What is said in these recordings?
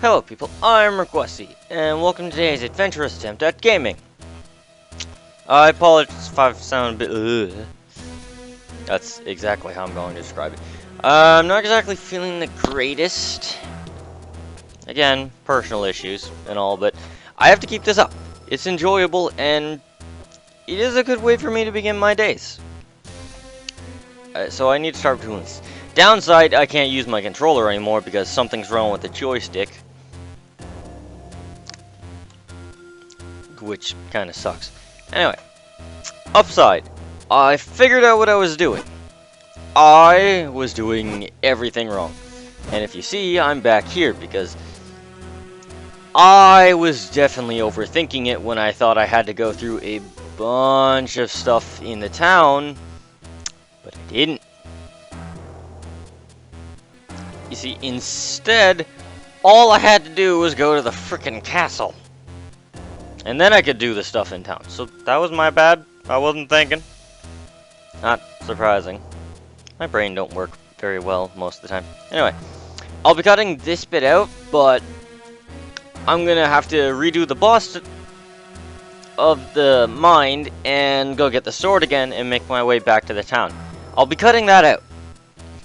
Hello people, I'm Requesty, and welcome to today's adventurous attempt at gaming. I apologize if I sound a bit That's exactly how I'm going to describe it. I'm not exactly feeling the greatest. Again, personal issues and all, but I have to keep this up. It's enjoyable, and it is a good way for me to begin my days. So I need to start doing this. Downside, I can't use my controller anymore because something's wrong with the joystick. Which kind of sucks. Anyway, upside, I figured out what I was doing. I was doing everything wrong. And if you see, I'm back here because I was definitely overthinking it when I thought I had to go through a bunch of stuff in the town, but I didn't. You see, instead, all I had to do was go to the frickin' castle. And then I could do the stuff in town. So that was my bad. I wasn't thinking. Not surprising. My brain don't work very well most of the time. Anyway, I'll be cutting this bit out, but I'm gonna have to redo the boss of the mind and go get the sword again and make my way back to the town. I'll be cutting that out.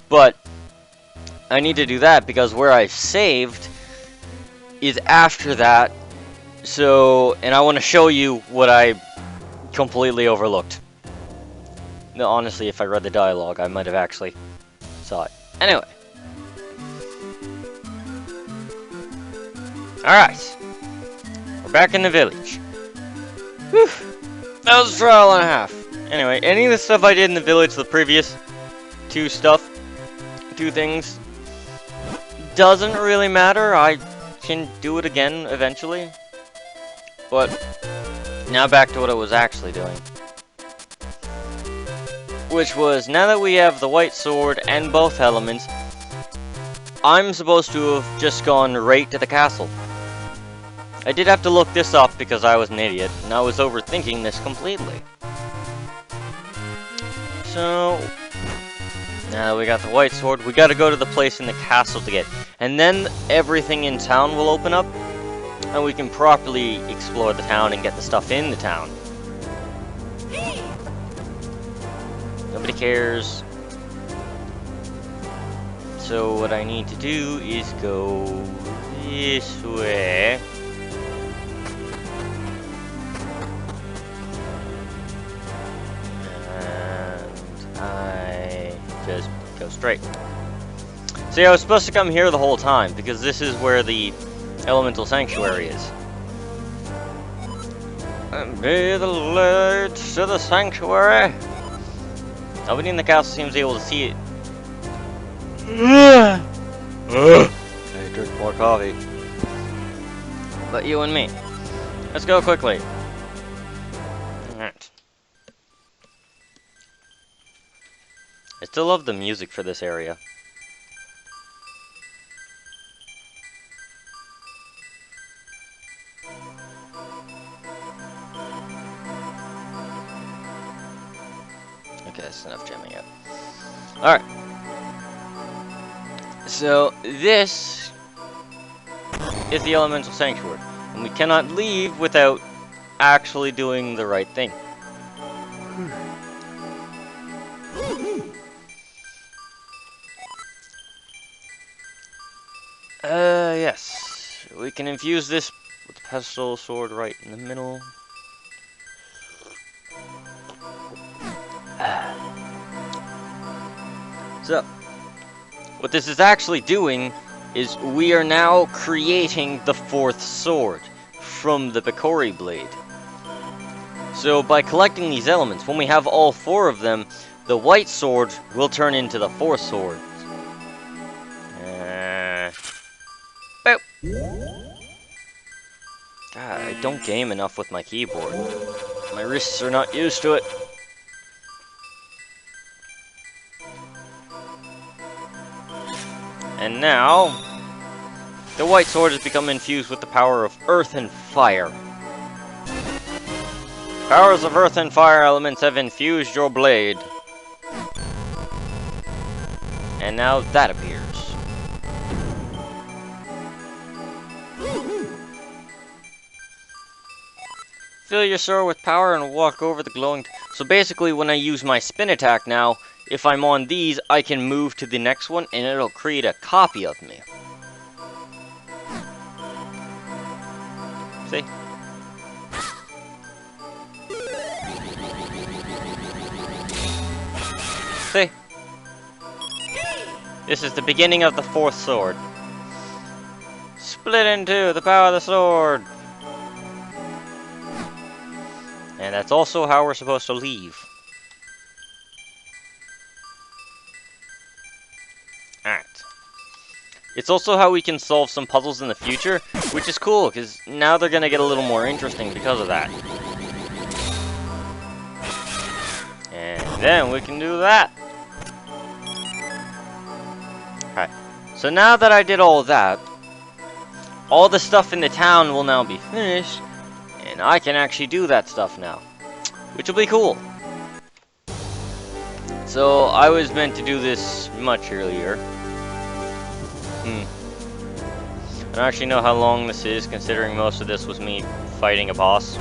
But I need to do that because where I've saved is after that. So, and I want to show you what I completely overlooked. No, honestly, if I read the dialogue, I might have actually saw it. Anyway. Alright. We're back in the village. Whew. That was a trial and a half. Anyway, any of the stuff I did in the village, the previous two things, doesn't really matter. I can do it again eventually. But now back to what I was actually doing. Which was, now that we have the white sword and both elements, I'm supposed to have just gone right to the castle. I did have to look this up because I was an idiot, and I was overthinking this completely. So, now that we got the white sword, we gotta go to the place in the castle to get it. And then everything in town will open up, and we can properly explore the town and get the stuff in the town. Nobody cares. So what I need to do is go this way. And I just go straight. See, I was supposed to come here the whole time because this is where the Elemental Sanctuary is. And be the light to the sanctuary. Nobody in the castle seems able to see it. I drink more coffee. But you and me. Let's go quickly. Alright. I still love the music for this area. Okay, that's enough jamming up. Alright. So, this is the Elemental Sanctuary. And we cannot leave without actually doing the right thing. Yes. We can infuse this with the pestle sword right in the middle. So, what this is actually doing is we are now creating the fourth sword from the Picori blade. So by collecting these elements, when we have all four of them, the white sword will turn into the fourth sword. God, I don't game enough with my keyboard. My wrists are not used to it. And now, the white sword has become infused with the power of earth and fire. Powers of earth and fire elements have infused your blade. And now that appears. Fill your sword with power and walk over the glowing... So basically, when I use my spin attack now, if I'm on these, I can move to the next one, and it'll create a copy of me. See? See? This is the beginning of the fourth sword. Split in two, the power of the sword. And that's also how we're supposed to leave. Alright. It's also how we can solve some puzzles in the future, which is cool, because now they're going to get a little more interesting because of that. And then we can do that. Alright. So now that I did all that, all the stuff in the town will now be finished, and I can actually do that stuff now, which will be cool. So, I was meant to do this much earlier. I don't actually know how long this is, considering most of this was me fighting a boss,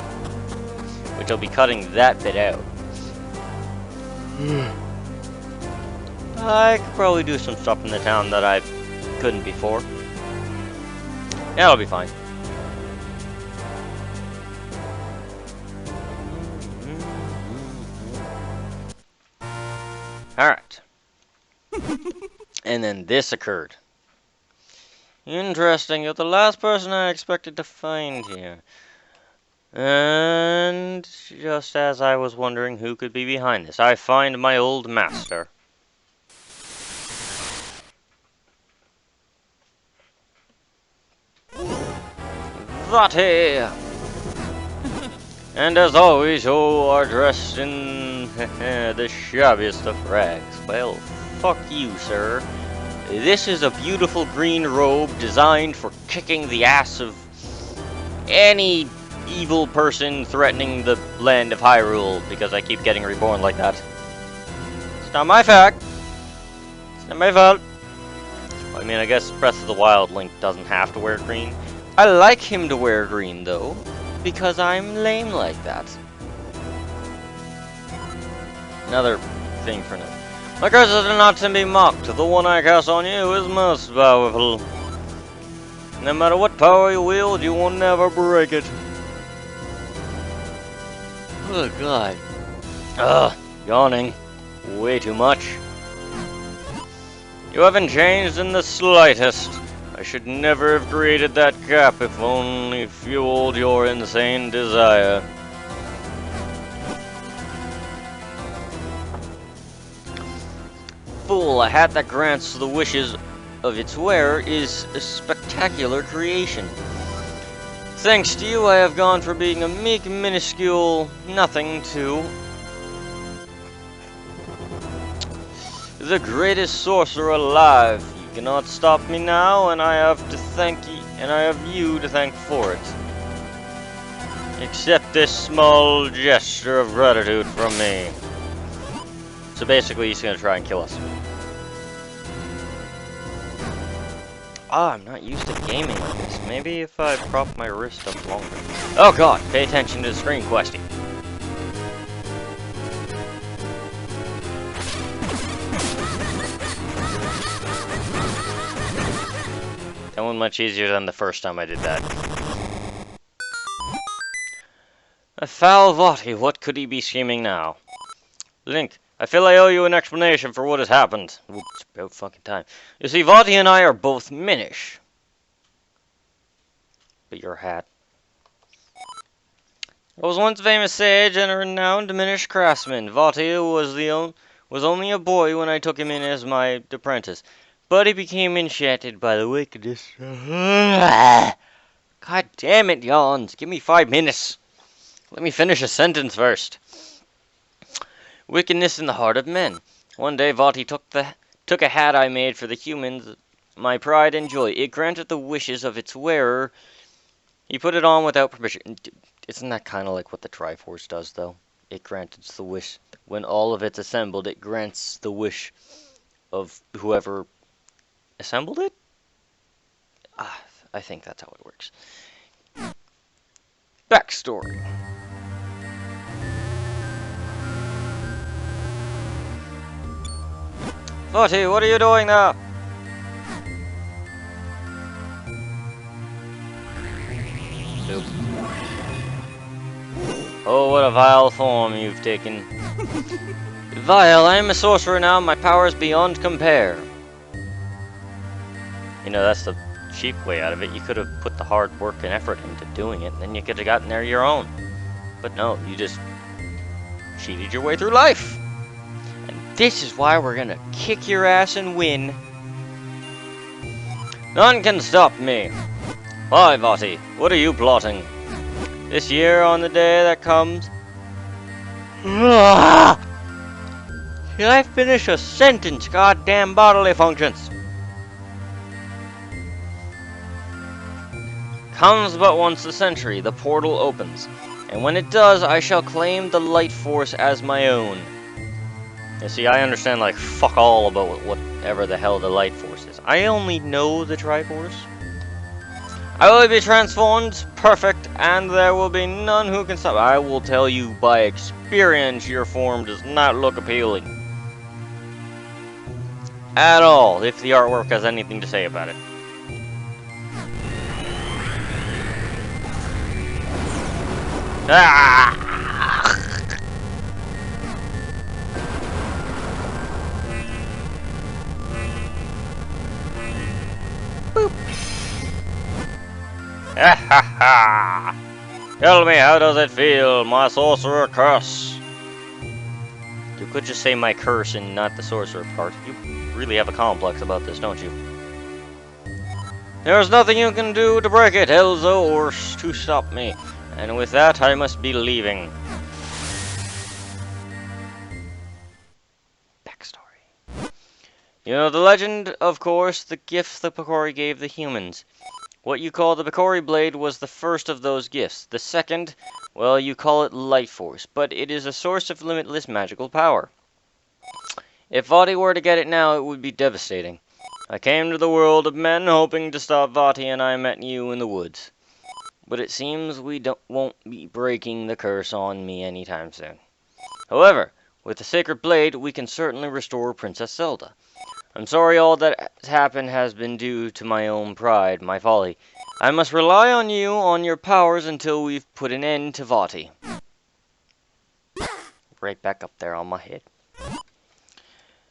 which I'll be cutting that bit out. I could probably do some stuff in the town that I couldn't before. Yeah, it'll be fine. Alright. And then this occurred. Interesting, you're the last person I expected to find here. And just as I was wondering who could be behind this, I find my old master. Vati! And as always, you are dressed in the shabbiest of rags. Well, fuck you, sir. This is a beautiful green robe designed for kicking the ass of any evil person threatening the land of Hyrule, because I keep getting reborn like that. It's not my fact. It's not my fault. I mean, I guess Breath of the Wild Link doesn't have to wear green. I like him to wear green, though, because I'm lame like that. Another thing for now. My curses are not to be mocked. The one I cast on you is most powerful. No matter what power you wield, you will never break it. Oh god. Yawning. Way too much. You haven't changed in the slightest. I should never have created that gap if only fueled your insane desire. Fool, a hat that grants the wishes of its wearer is a spectacular creation. Thanks to you, I have gone from being a meek, minuscule nothing to the greatest sorcerer alive. You cannot stop me now, and I have you to thank for it. Accept this small gesture of gratitude from me. So basically, he's gonna try and kill us. I'm not used to gaming like this. Maybe if I prop my wrist up longer. Oh god, pay attention to the screen, Questy. That one much easier than the first time I did that. A foul Vati, what could he be scheming now? Link, I feel I owe you an explanation for what has happened. Ooh, it's about fucking time. You see, Vati and I are both Minish. But your hat. I was once a famous sage and a renowned Minish craftsman. Vati was only a boy when I took him in as my apprentice. But he became enchanted by the wickedness. God damn it, yawns. Give me 5 minutes. Let me finish a sentence first. Wickedness in the heart of men. One day Vati took a hat I made for the humans, my pride and joy. It granted the wishes of its wearer. He put it on without permission. Isn't that kind of like what the Triforce does, though? It grants the wish. When all of it's assembled, it grants the wish of whoever assembled it? I think that's how it works. Backstory. Vati, what are you doing there? Nope. Oh, what a vile form you've taken. Vile, I am a sorcerer now, my power is beyond compare. You know, that's the cheap way out of it. You could have put the hard work and effort into doing it, and then you could have gotten there your own. But no, you just cheated your way through life. And this is why we're gonna kick your ass and win. None can stop me. Why, Vati, what are you plotting? This year on the day that comes... Can I finish a sentence, goddamn bodily functions? Comes but once a century, the portal opens. And when it does, I shall claim the light force as my own. You see, I understand like fuck all about whatever the hell the light force is. I only know the Triforce. I will be transformed, perfect, and there will be none who can stop. I will tell you by experience your form does not look appealing. At all, if the artwork has anything to say about it. Ah! Boop. Ha ha ha! Tell me, how does it feel, my sorcerer curse? You could just say my curse and not the sorcerer part. You really have a complex about this, don't you? There's nothing you can do to break it, Elzo, or to stop me. And with that, I must be leaving. Backstory. You know the legend, of course, the gift the Picori gave the humans. What you call the Picori Blade was the first of those gifts. The second, well, you call it Light Force, but it is a source of limitless magical power. If Vati were to get it now, it would be devastating. I came to the world of men hoping to stop Vati, and I met you in the woods. But it seems we won't be breaking the curse on me anytime soon. However, with the Sacred Blade, we can certainly restore Princess Zelda. I'm sorry all that has happened has been due to my own pride, my folly. I must rely on you, on your powers, until we've put an end to Vati. Right back up there on my head.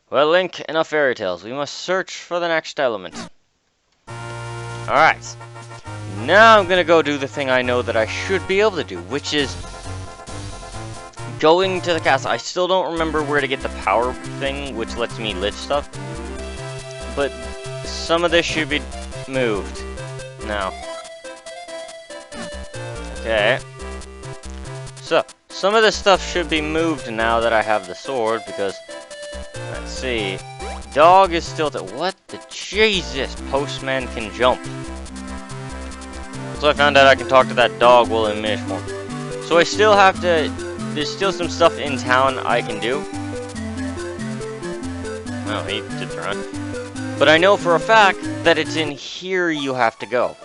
Well, Link, enough fairy tales. We must search for the next element. Alright. Now I'm gonna go do the thing I know that I should be able to do, which is going to the castle. I still don't remember where to get the power thing, which lets me lift stuff. But some of this should be moved now. Okay. So, some of this stuff should be moved now that I have the sword, because, let's see, dog is still what the Jesus, postman can jump. So I found out I can talk to that dog while in Minish form. So I still have to, there's still some stuff in town I can do. Oh, he did run. But I know for a fact that it's in here you have to go.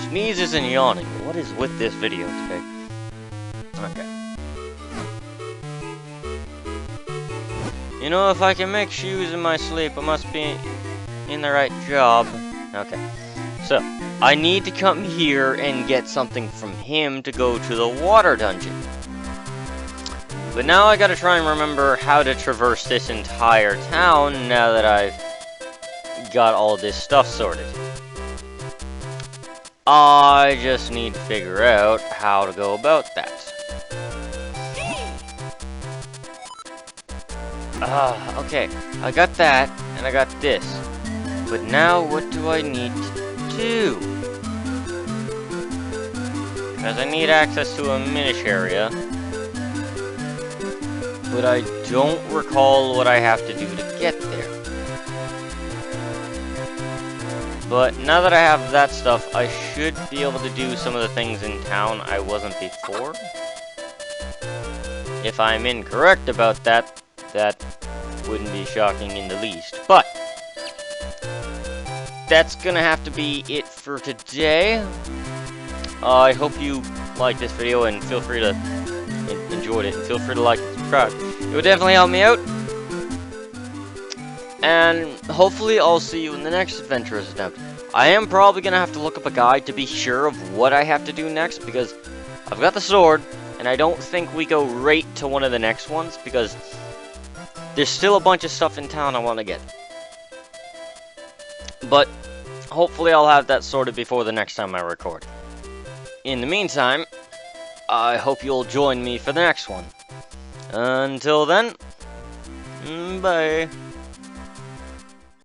Sneezes and yawning. What is with this video today? Okay. You know, if I can make shoes in my sleep, I must be in the right job. Okay. So, I need to come here and get something from him to go to the water dungeon. But now I gotta try and remember how to traverse this entire town now that I've got all this stuff sorted. I just need to figure out how to go about that. Okay. I got that, and I got this. But now what do I need to do? Because I need access to a Minish area. But I don't recall what I have to do to get there. But now that I have that stuff, I should be able to do some of the things in town I wasn't before. If I'm incorrect about that, that wouldn't be shocking in the least. But that's gonna have to be it for today. I hope you liked this video and feel free to enjoyed it. And feel free to like and subscribe. It would definitely help me out. And hopefully I'll see you in the next adventurous attempt. I am probably going to have to look up a guide to be sure of what I have to do next, because I've got the sword, and I don't think we go right to one of the next ones, because there's still a bunch of stuff in town I want to get. But hopefully I'll have that sorted before the next time I record. In the meantime, I hope you'll join me for the next one. Until then, bye.